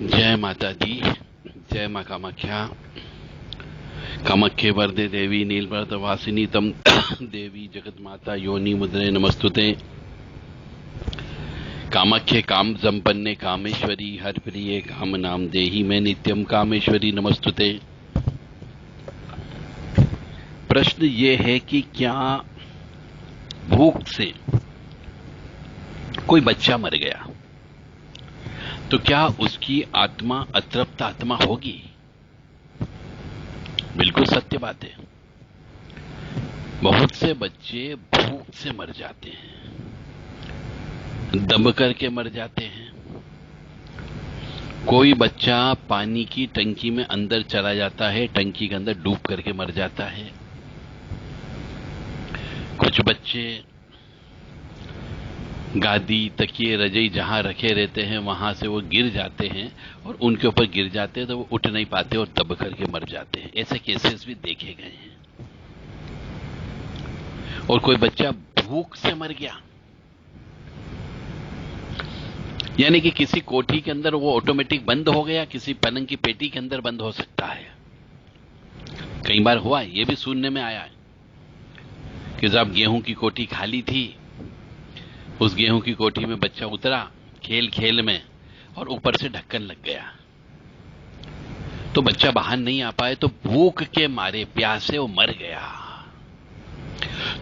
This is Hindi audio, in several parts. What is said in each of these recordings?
जय माता दी। जय माँ कामाख्या। कामाख्ये वरदे देवी नीलव्रत वासिनी तम देवी जगत माता योनि मुद्रे नमस्तुते। कामाख्ये काम संपन्ने कामेश्वरी हर प्रिय काम नाम देही में नित्यम कामेश्वरी नमस्तुते। प्रश्न ये है कि क्या भूख से कोई बच्चा मर गया तो क्या उसकी आत्मा अतृप्त आत्मा होगी? बिल्कुल सत्य बात है। बहुत से बच्चे भूख से मर जाते हैं, दब करके मर जाते हैं। कोई बच्चा पानी की टंकी में अंदर चला जाता है, टंकी के अंदर डूब करके मर जाता है। कुछ बच्चे गादी तकिए रजई जहां रखे रहते हैं वहां से वो गिर जाते हैं और उनके ऊपर गिर जाते हैं तो वो उठ नहीं पाते और दब करके मर जाते हैं। ऐसे केसेस भी देखे गए हैं। और कोई बच्चा भूख से मर गया, यानी कि किसी कोठी के अंदर वो ऑटोमेटिक बंद हो गया, किसी पलंग की पेटी के अंदर बंद हो सकता है। कई बार हुआ, ये भी सुनने में आया है कि जब गेहूं की कोठी खाली थी, उस गेहूं की कोठी में बच्चा उतरा खेल खेल में और ऊपर से ढक्कन लग गया तो बच्चा बाहर नहीं आ पाए, तो भूख के मारे प्यासे वो मर गया।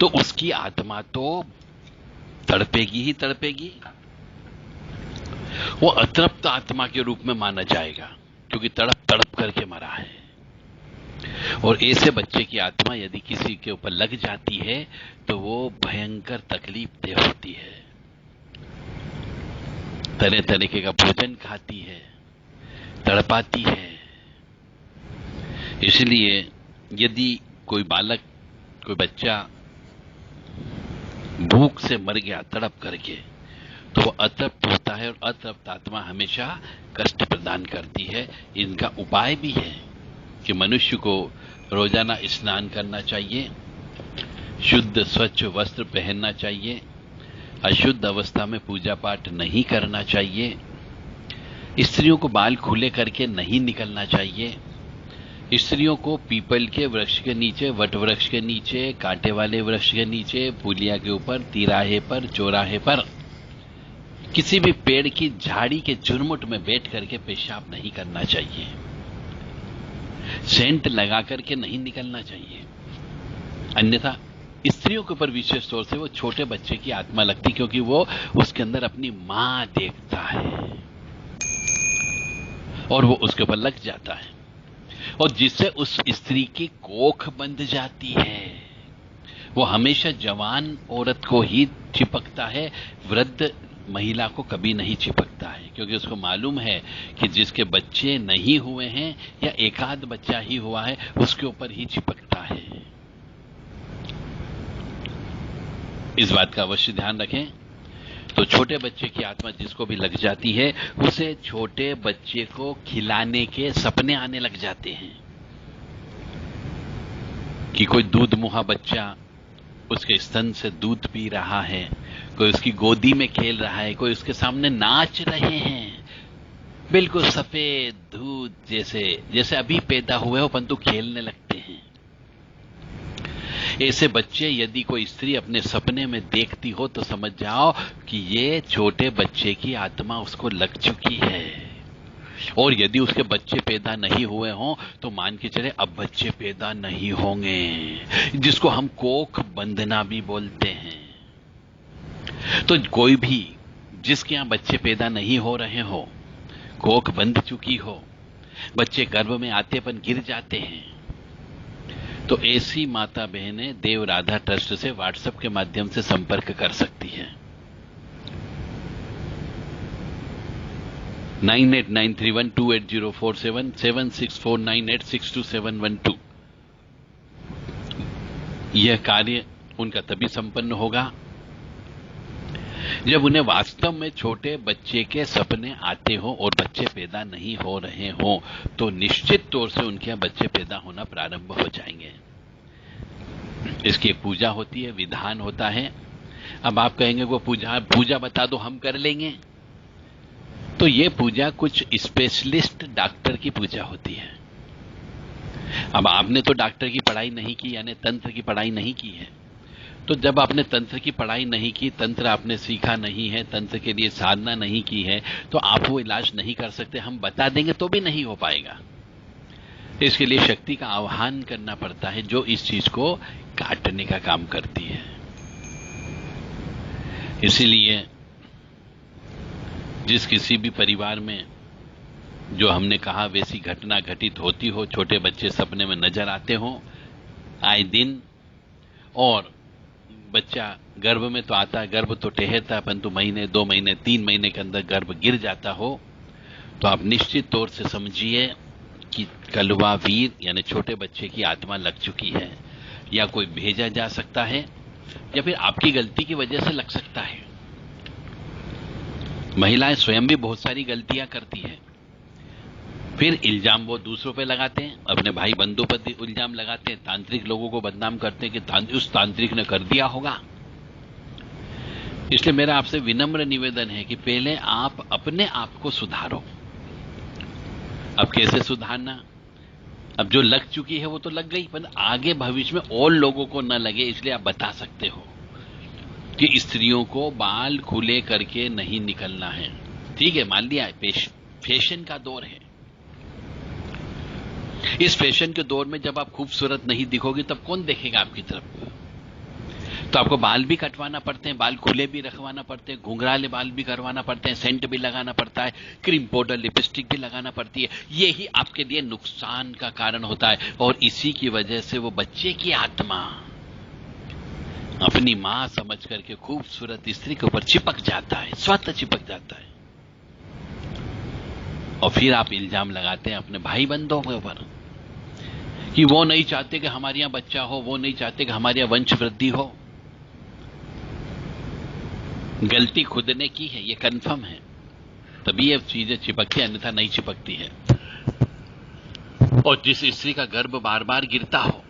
तो उसकी आत्मा तो तड़पेगी ही तड़पेगी। वो अतृप्त आत्मा के रूप में माना जाएगा क्योंकि तड़प तड़प करके मरा है। और ऐसे बच्चे की आत्मा यदि किसी के ऊपर लग जाती है तो वो भयंकर तकलीफ दे होती है। तरह तरीके का भोजन खाती है, तड़पाती है। इसलिए यदि कोई बालक, कोई बच्चा भूख से मर गया तड़प करके तो वो अतृप्त होता है और अतृप्त आत्मा हमेशा कष्ट प्रदान करती है। इनका उपाय भी है कि मनुष्य को रोजाना स्नान करना चाहिए, शुद्ध स्वच्छ वस्त्र पहनना चाहिए, अशुद्ध अवस्था में पूजा पाठ नहीं करना चाहिए, स्त्रियों को बाल खुले करके नहीं निकलना चाहिए, स्त्रियों को पीपल के वृक्ष के नीचे, वट वृक्ष के नीचे, कांटे वाले वृक्ष के नीचे, पुलिया के ऊपर, तिराहे पर, चौराहे पर, किसी भी पेड़ की झाड़ी के झुरमुट में बैठ करके पेशाब नहीं करना चाहिए। सेंट लगा करके नहीं निकलना चाहिए, अन्यथा स्त्रियों के ऊपर विशेष तौर से वो छोटे बच्चे की आत्मा लगती, क्योंकि वो उसके अंदर अपनी मां देखता है और वो उसके ऊपर लग जाता है और जिससे उस स्त्री की कोख बंध जाती है। वो हमेशा जवान औरत को ही चिपकता है, वृद्ध महिला को कभी नहीं चिपकता है, क्योंकि उसको मालूम है कि जिसके बच्चे नहीं हुए हैं या एकाध बच्चा ही हुआ है उसके ऊपर ही चिपकता है। इस बात का अवश्य ध्यान रखें। तो छोटे बच्चे की आत्मा जिसको भी लग जाती है उसे छोटे बच्चे को खिलाने के सपने आने लग जाते हैं कि कोई दूध मुहा बच्चा उसके स्तन से दूध पी रहा है, कोई उसकी गोदी में खेल रहा है, कोई उसके सामने नाच रहे हैं, बिल्कुल सफेद दूध जैसे अभी पैदा हुए हो परंतु खेलने लगते हैं। ऐसे बच्चे यदि कोई स्त्री अपने सपने में देखती हो तो समझ जाओ कि ये छोटे बच्चे की आत्मा उसको लग चुकी है। और यदि उसके बच्चे पैदा नहीं हुए हों तो मान के चले अब बच्चे पैदा नहीं होंगे, जिसको हम कोख बंधना भी बोलते हैं। तो कोई भी जिसके यहां बच्चे पैदा नहीं हो रहे हो, कोख बंध चुकी हो, बच्चे गर्भ में आते अपन गिर जाते हैं, तो ऐसी माता बहनें देव राधा ट्रस्ट से व्हाट्सएप के माध्यम से संपर्क कर सकती हैं। 9893128047 7649862712। यह कार्य उनका तभी संपन्न होगा जब उन्हें वास्तव में छोटे बच्चे के सपने आते हो और बच्चे पैदा नहीं हो रहे हो, तो निश्चित तौर से उनके यहां बच्चे पैदा होना प्रारंभ हो जाएंगे। इसकी पूजा होती है, विधान होता है। अब आप कहेंगे वो पूजा बता दो, हम कर लेंगे। तो ये पूजा कुछ स्पेशलिस्ट डॉक्टर की पूजा होती है। अब आपने तो डॉक्टर की पढ़ाई नहीं की, यानी तंत्र की पढ़ाई नहीं की है, तो जब आपने तंत्र की पढ़ाई नहीं की, तंत्र आपने सीखा नहीं है, तंत्र के लिए साधना नहीं की है, तो आप वो इलाज नहीं कर सकते। हम बता देंगे तो भी नहीं हो पाएगा। इसके लिए शक्ति का आह्वान करना पड़ता है, जो इस चीज को काटने का काम करती है। इसीलिए जिस किसी भी परिवार में जो हमने कहा वैसी घटना घटित होती हो, छोटे बच्चे सपने में नजर आते हो आए दिन, और बच्चा गर्भ में तो आता है, गर्भ तो ठहरता है, परंतु महीने, 2 महीने, 3 महीने के अंदर गर्भ गिर जाता हो, तो आप निश्चित तौर से समझिए कि कलवा वीर यानी छोटे बच्चे की आत्मा लग चुकी है, या कोई भेजा जा सकता है, या फिर आपकी गलती की वजह से लग सकता है। महिलाएं स्वयं भी बहुत सारी गलतियां करती है, फिर इल्जाम वो दूसरों पे लगाते हैं, अपने भाई बंधु पर इल्जाम लगाते हैं, तांत्रिक लोगों को बदनाम करते हैं कि उस तांत्रिक ने कर दिया होगा। इसलिए मेरा आपसे विनम्र निवेदन है कि पहले आप अपने आप को सुधारो। अब कैसे सुधारना? अब जो लग चुकी है वो तो लग गई, पर आगे भविष्य में और लोगों को न लगे, इसलिए आप बता सकते हो कि स्त्रियों को बाल खुले करके नहीं निकलना है। ठीक है, मान लिया फैशन का दौर है। इस फैशन के दौर में जब आप खूबसूरत नहीं दिखोगे तब कौन देखेगा आपकी तरफ? तो आपको बाल भी कटवाना पड़ते हैं, बाल खुले भी रखवाना पड़ते हैं, घुंघराले बाल भी करवाना पड़ते हैं, सेंट भी लगाना पड़ता है, क्रीम पाउडर लिपस्टिक भी लगाना पड़ती है। यही आपके लिए नुकसान का कारण होता है, और इसी की वजह से वो बच्चे की आत्मा अपनी मां समझ करके खूबसूरत स्त्री के ऊपर चिपक जाता है, स्वतः चिपक जाता है, और फिर आप इल्जाम लगाते हैं अपने भाई बंधुओं के ऊपर कि वो नहीं चाहते कि हमारे यहां बच्चा हो, वो नहीं चाहते कि हमारे यहां वंश वृद्धि हो। गलती खुद ने की है, ये कंफर्म है, तभी ये चीजें चिपकती, अन्यथा नहीं चिपकती है। और जिस स्त्री का गर्भ बार बार गिरता हो,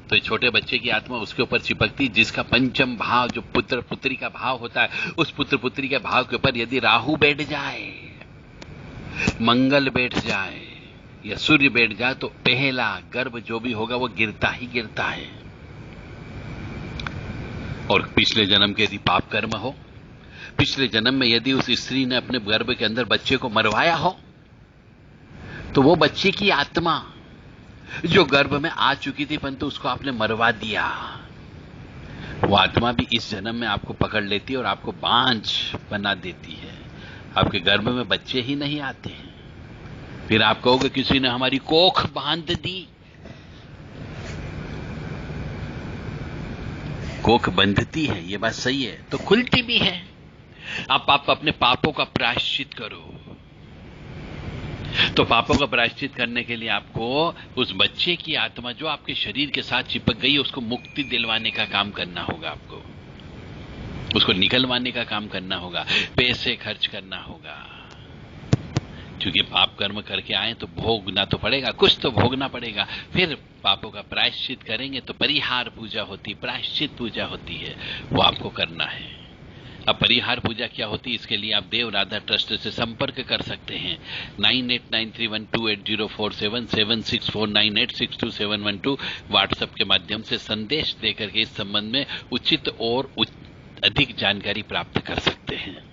तो छोटे बच्चे की आत्मा उसके ऊपर चिपकती, जिसका पंचम भाव जो पुत्र पुत्री का भाव होता है, उस पुत्र पुत्री के भाव के ऊपर यदि राहु बैठ जाए, मंगल बैठ जाए या सूर्य बैठ जाए, तो पहला गर्भ जो भी होगा वो गिरता ही गिरता है। और पिछले जन्म के यदि पाप कर्म हो, पिछले जन्म में यदि उस स्त्री ने अपने गर्भ के अंदर बच्चे को मरवाया हो, तो वो बच्चे की आत्मा जो गर्भ में आ चुकी थी परंतु उसको आपने मरवा दिया, वो आत्मा भी इस जन्म में आपको पकड़ लेती है और आपको बांझ बना देती है। आपके गर्भ में बच्चे ही नहीं आते हैं। फिर आप कहोगे किसी ने हमारी कोख बांध दी। कोख बंधती है, ये बात सही है, तो खुलती भी है। आप अपने पापों का प्रायश्चित करो। तो पापों का प्रायश्चित करने के लिए आपको उस बच्चे की आत्मा जो आपके शरीर के साथ चिपक गई है उसको मुक्ति दिलवाने का काम करना होगा, आपको उसको निकलवाने का काम करना होगा, पैसे खर्च करना होगा, क्योंकि पाप कर्म करके आए तो भोगना तो पड़ेगा, कुछ तो भोगना पड़ेगा। फिर पापों का प्रायश्चित करेंगे तो परिहार पूजा होती, प्रायश्चित पूजा होती है, वो आपको करना है। अब परिहार पूजा क्या होती है, इसके लिए आप देव राधा ट्रस्ट से संपर्क कर सकते हैं। 9893128047 7649862712 व्हाट्सएप के माध्यम से संदेश देकर के इस संबंध में उचित और अधिक जानकारी प्राप्त कर सकते हैं।